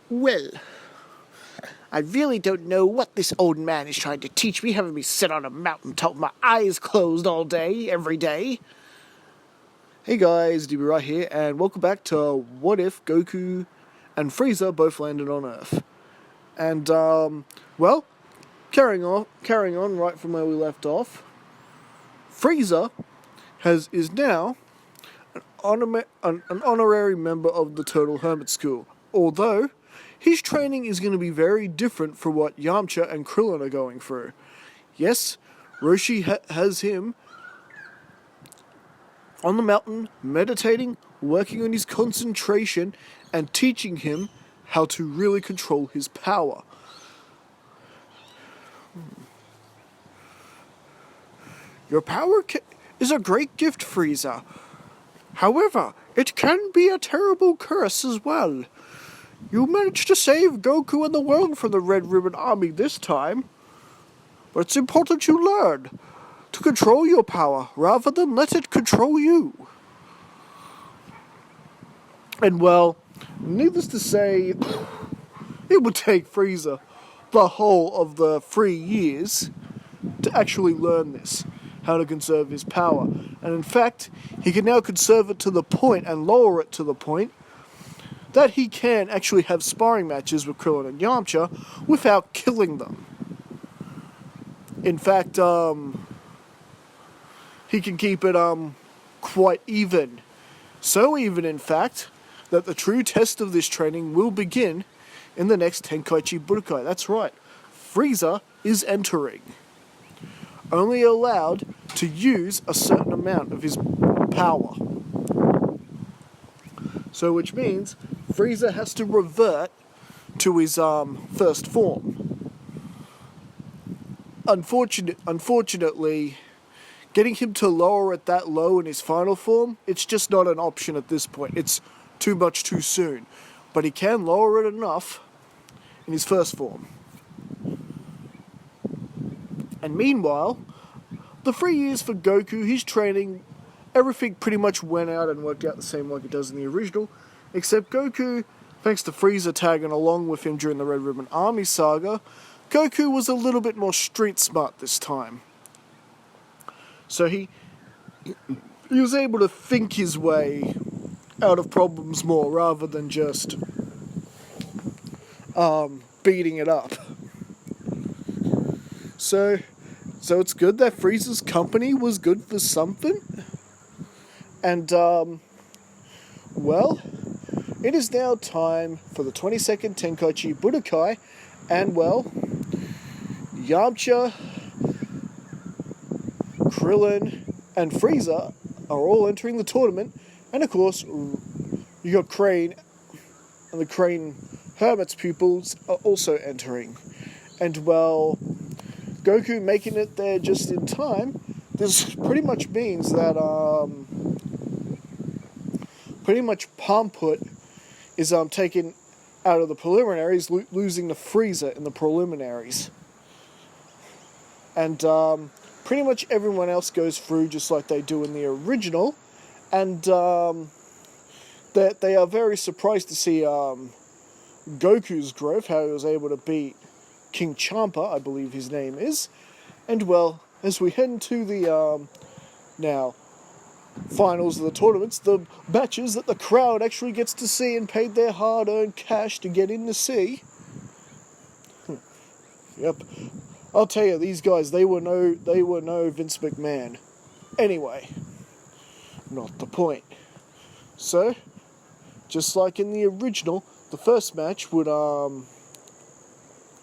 Well, I really don't know what this old man is trying to teach me, having me sit on a mountain top with my eyes closed all day, every day. Hey guys, DB right here, and welcome back to What If Goku and Frieza both landed on Earth. And, well, carrying on right from where we left off, Frieza is now an honorary member of the Turtle Hermit School, although his training is going to be very different from what Yamcha and Krillin are going through. Yes, Roshi has him on the mountain, meditating, working on his concentration, and teaching him how to really control his power. Your power is a great gift, Frieza. However, it can be a terrible curse as well. You managed to save Goku and the world from the Red Ribbon Army this time, but it's important you learn to control your power rather than let it control you. And well, needless to say, it would take Frieza the whole of the 3 years to actually learn this, how to conserve his power. And in fact, he can now conserve it to the point and lower it to the point that he can actually have sparring matches with Krillin and Yamcha without killing them. In fact, he can keep it quite even. So even, in fact, that the true test of this training will begin in the next Tenkaichi Budokai. That's right, Frieza is entering. Only allowed to use a certain amount of his power. So which means Frieza has to revert to his first form. Unfortunately, getting him to lower it that low in his final form, it's just not an option at this point. It's too much too soon. But he can lower it enough in his first form. And meanwhile, the 3 years for Goku, his training, everything pretty much went out and worked out the same like it does in the original, except Goku, thanks to Frieza tagging along with him during the Red Ribbon Army saga, Goku was a little bit more street smart this time. So he was able to think his way out of problems more rather than just beating it up. So it's good that Frieza's company was good for something. And, well, it is now time for the 22nd Tenkaichi Budokai, and, well, Yamcha, Krillin, and Frieza are all entering the tournament, and, of course, you got Crane, and the Crane Hermit's pupils are also entering. And, well, Goku making it there just in time, this pretty much means that, pretty much Palmput is taken out of the preliminaries, losing to Frieza in the preliminaries. And pretty much everyone else goes through just like they do in the original, and they are very surprised to see Goku's growth, how he was able to beat King Champa, I believe his name is. And well, as we head into the now finals of the tournaments, the matches that the crowd actually gets to see and paid their hard-earned cash to get in to see. Yep, I'll tell you, these guys, they were no Vince McMahon. Anyway, not the point. So, just like in the original, the first match would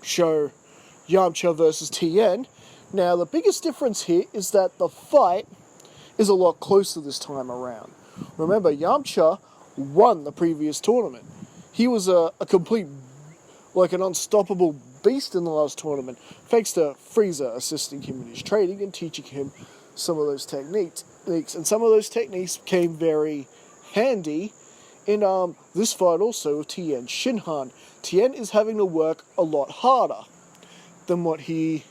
show Yamcha versus Tien. Now, the biggest difference here is that the fight is a lot closer this time around. Remember, Yamcha won the previous tournament. He was a complete, like an unstoppable beast in the last tournament, thanks to Frieza assisting him in his training and teaching him some of those techniques. And some of those techniques came very handy in this fight also with Tien Shinhan. Tien is having to work a lot harder than what he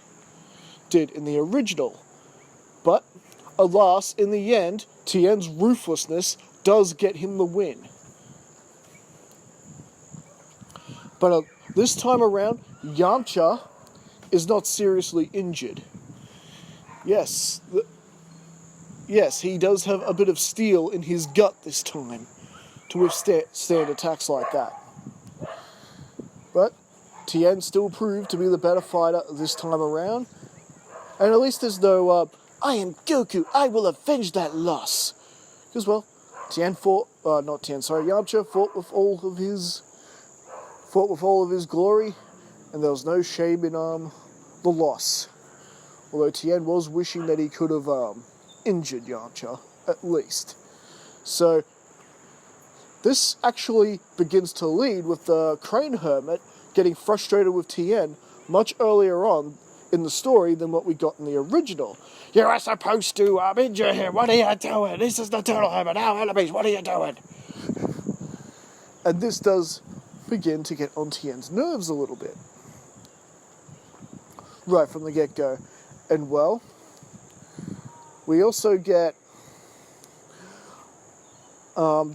did in the original. But, alas, in the end, Tien's ruthlessness does get him the win. But this time around, Yamcha is not seriously injured. Yes, yes, he does have a bit of steel in his gut this time to withstand attacks like that. But Tien still proved to be the better fighter this time around. And at least there's no, I am Goku, I will avenge that loss. Because, well, Yamcha fought with all of his glory, and there was no shame in the loss. Although Tien was wishing that he could have injured Yamcha, at least. So, this actually begins to lead with the Crane Hermit getting frustrated with Tien much earlier on in the story than what we got in the original. You are supposed to injure him, what are you doing? This is the Turtle Hermit, our enemies, what are you doing? And this does begin to get on Tien's nerves a little bit. Right from the get-go. And well, we also get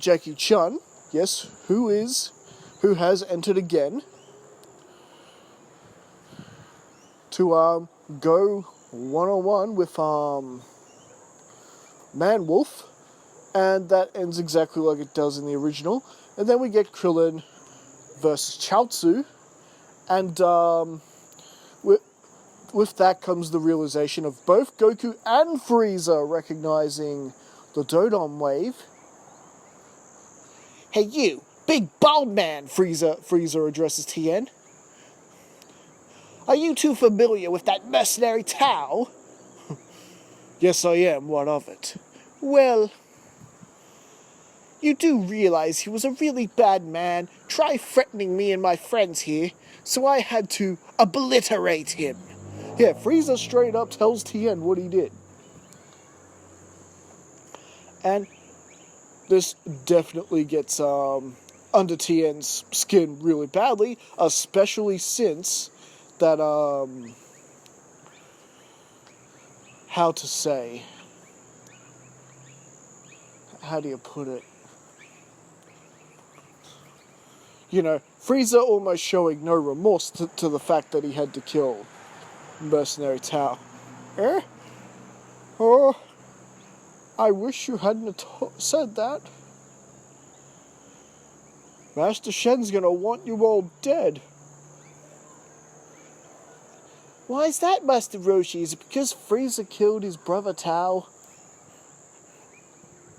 Jackie Chun, yes, who has entered again to go one-on-one with Man Wolf, and that ends exactly like it does in the original. And then we get Krillin versus Chaozu, and with that comes the realization of both Goku and Frieza recognizing the Dodon wave. Hey you, big bald man, Frieza addresses Tien. Are you too familiar with that mercenary Tao? Yes, I am. What of it? Well, you do realize he was a really bad man, try threatening me and my friends here, so I had to obliterate him. Yeah, Frieza straight up tells Tien what he did. And this definitely gets under Tien's skin really badly, especially since that, how do you put it? You know, Frieza almost showing no remorse to the fact that he had to kill Mercenary Tao. Oh, I wish you hadn't said that. Master Shen's gonna want you all dead. Why is that, Master Roshi? Is it because Frieza killed his brother Tao?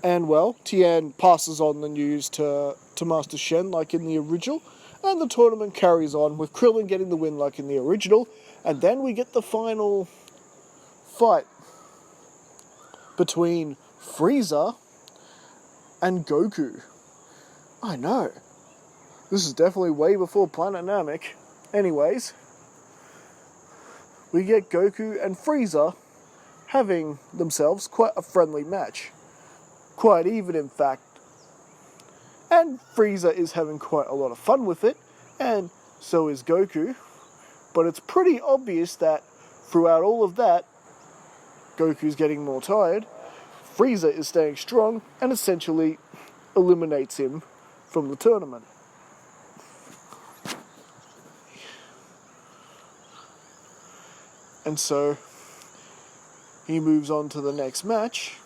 And well, Tien passes on the news to Master Shen like in the original, and the tournament carries on with Krillin getting the win like in the original, and then we get the final fight between Frieza and Goku. I know. This is definitely way before Planet Namek. Anyways, we get Goku and Frieza having themselves quite a friendly match. Quite even, in fact. And Frieza is having quite a lot of fun with it, and so is Goku. But it's pretty obvious that throughout all of that, Goku's getting more tired, Frieza is staying strong, and essentially eliminates him from the tournament. And so, he moves on to the next match,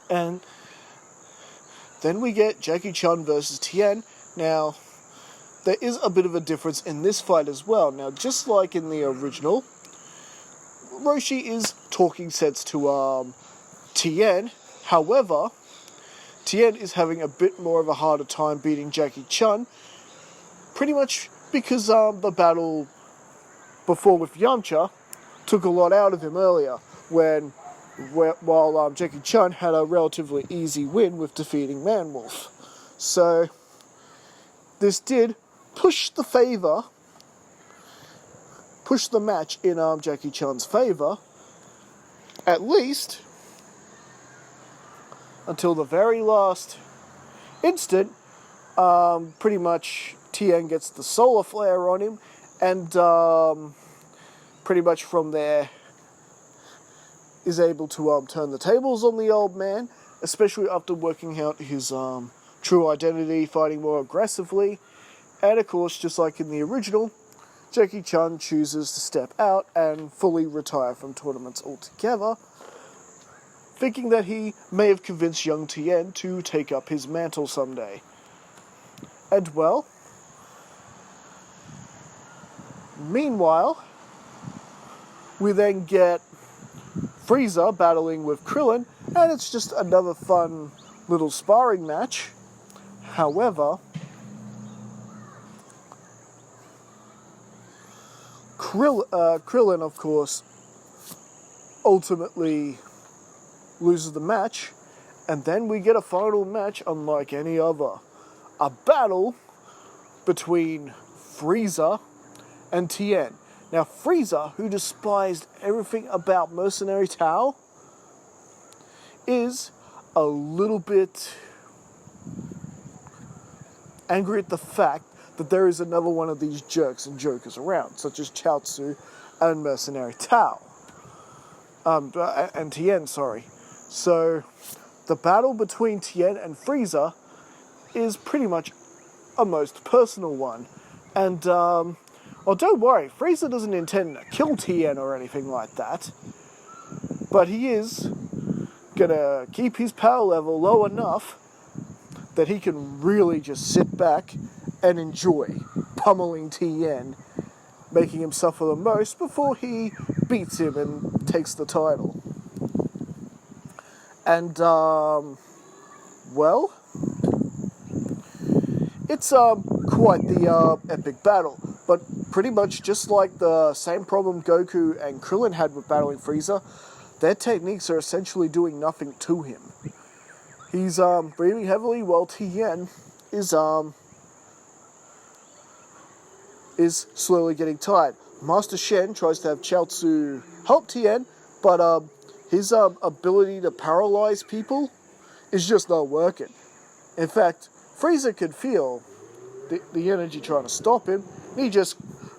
and then we get Jackie Chun versus Tien. Now, there is a bit of a difference in this fight as well. Now, just like in the original, Roshi is talking sense to Tien. However, Tien is having a bit more of a harder time beating Jackie Chun, pretty much because the battle before with Yamcha took a lot out of him earlier, while Jackie Chun had a relatively easy win with defeating Man Wolf. So, this did push the match in Jackie Chun's favour, at least until the very last instant. Pretty much Tien gets the solar flare on him, and pretty much from there is able to turn the tables on the old man, especially after working out his true identity, fighting more aggressively, And of course, just like in the original, Jackie Chan chooses to step out and fully retire from tournaments altogether, thinking that he may have convinced young Tien to take up his mantle someday. And well, meanwhile, we then get Frieza battling with Krillin, and it's just another fun little sparring match. However, Krillin, of course, ultimately loses the match, and then we get a final match unlike any other. A battle between Frieza and Tien. Now, Frieza, who despised everything about Mercenary Tao, is a little bit angry at the fact that there is another one of these jerks and jokers around, such as Chaozu and Mercenary Tao. And Tien, sorry. So, the battle between Tien and Frieza is pretty much a most personal one. And, well, don't worry, Frieza doesn't intend to kill Tien or anything like that. But he is gonna keep his power level low enough that he can really just sit back and enjoy pummeling Tien, making him suffer the most before he beats him and takes the title. And, well, it's quite the epic battle, but pretty much just like the same problem Goku and Krillin had with battling Frieza, their techniques are essentially doing nothing to him. He's breathing heavily while Tien is slowly getting tired. Master Shen tries to have Chaozu help Tien, but his ability to paralyze people is just not working. In fact, Frieza could feel the energy trying to stop him. He just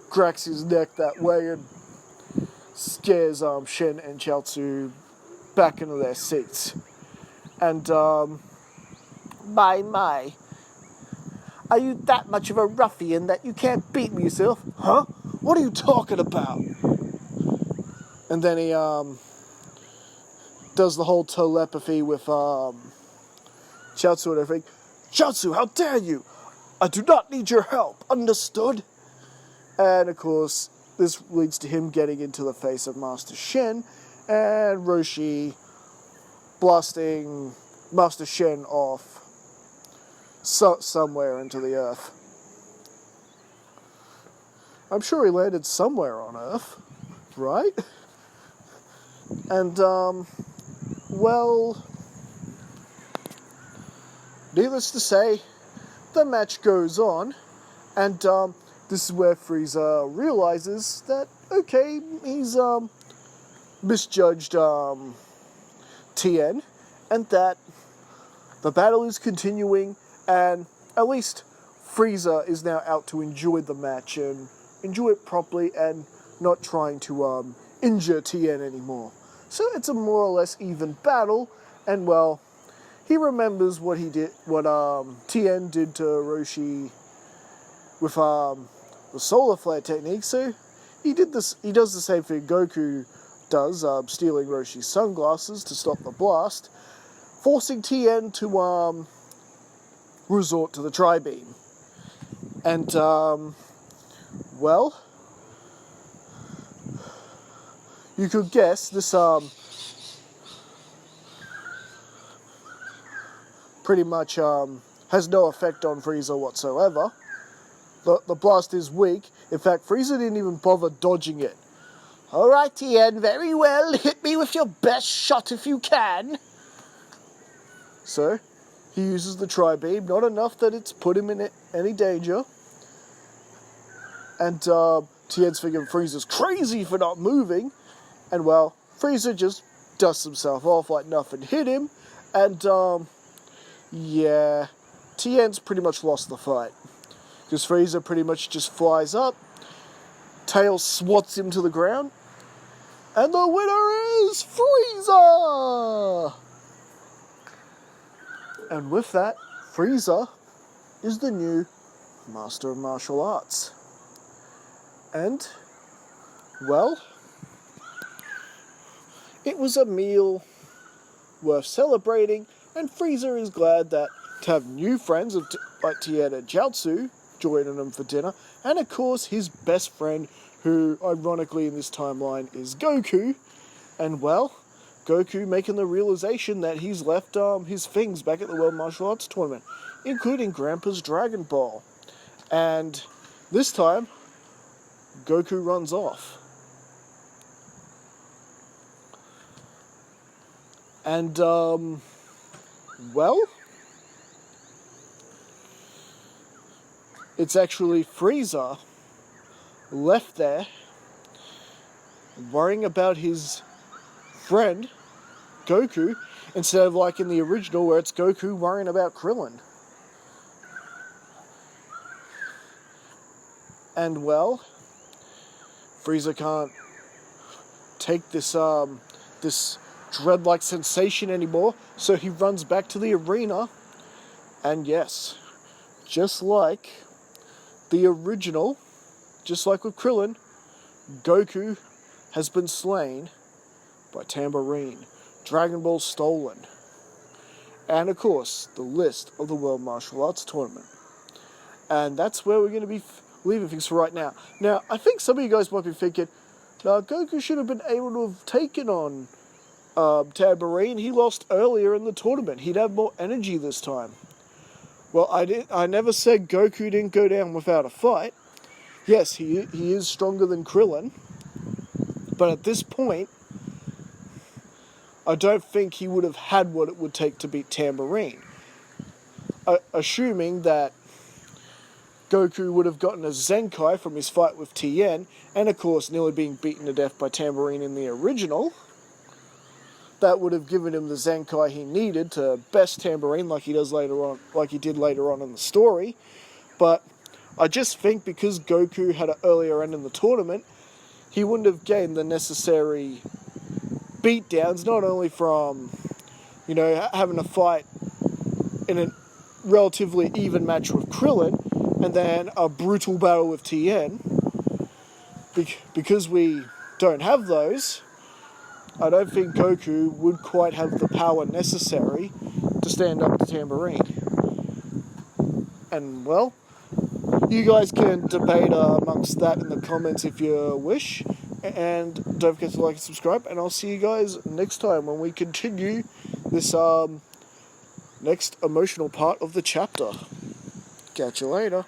cracks his neck that way and scares Shen and Chaozu back into their seats. And, my, are you that much of a ruffian that you can't beat me yourself? Huh? What are you talking about? And then he, does the whole telepathy with, Chaozu and everything. Chaozu, how dare you? I do not need your help, understood? And, of course, this leads to him getting into the face of Master Shen, and Roshi blasting Master Shen off somewhere into the earth. I'm sure he landed somewhere on Earth, right? And, well, needless to say, the match goes on, and this is where Frieza realizes that, okay, he's misjudged Tien, and that the battle is continuing, and at least Frieza is now out to enjoy the match and enjoy it properly and not trying to injure Tien anymore. So it's a more or less even battle, and well, he remembers what Tien did to Roshi with the solar flare technique, so he does the same thing Goku does, stealing Roshi's sunglasses to stop the blast, forcing Tien to resort to the tri-beam. And well, you could guess this pretty much has no effect on Frieza whatsoever. The blast is weak. In fact, Frieza didn't even bother dodging it. Alright, Tien, very well. Hit me with your best shot if you can. So, he uses the tri-beam, not enough that it's put him in any danger. And Tien's thinking Frieza's crazy for not moving. And well, Frieza just dusts himself off like nothing hit him. And yeah, Tien's pretty much lost the fight. Because Frieza pretty much just flies up, Tails swats him to the ground, and the winner is Frieza! And with that, Frieza is the new master of martial arts. And, well, it was a meal worth celebrating, and Frieza is glad that to have new friends like Tien and Jiaozu joining him for dinner, and of course his best friend, who ironically in this timeline is Goku, and well, Goku making the realization that he's left his things back at the World Martial Arts Tournament, including Grandpa's Dragon Ball. And this time, Goku runs off. And, well, it's actually Frieza left there, worrying about his friend, Goku, instead of like in the original where it's Goku worrying about Krillin. And well, Frieza can't take this this dread-like sensation anymore, so he runs back to the arena, and yes, just like the original, just like with Krillin, Goku has been slain by Tambourine. Dragon Ball stolen. And of course, the list of the World Martial Arts Tournament. And that's where we're going to be leaving things for right now. Now, I think some of you guys might be thinking, Goku should have been able to have taken on Tambourine. He lost earlier in the tournament. He'd have more energy this time. Well, I never said Goku didn't go down without a fight. Yes, he is stronger than Krillin. But at this point, I don't think he would have had what it would take to beat Tambourine. Assuming that Goku would have gotten a Zenkai from his fight with Tien, and of course nearly being beaten to death by Tambourine in the original. That would have given him the Zenkai he needed to best Tambourine like he did later on in the story. But I just think because Goku had an earlier end in the tournament, he wouldn't have gained the necessary beatdowns, not only from, having a fight in a relatively even match with Krillin, and then a brutal battle with Tien. Because we don't have those, I don't think Goku would quite have the power necessary to stand up to Tambourine. And, well, you guys can debate amongst that in the comments if you wish. And don't forget to like and subscribe. And I'll see you guys next time when we continue this next emotional part of the chapter. Catch you later.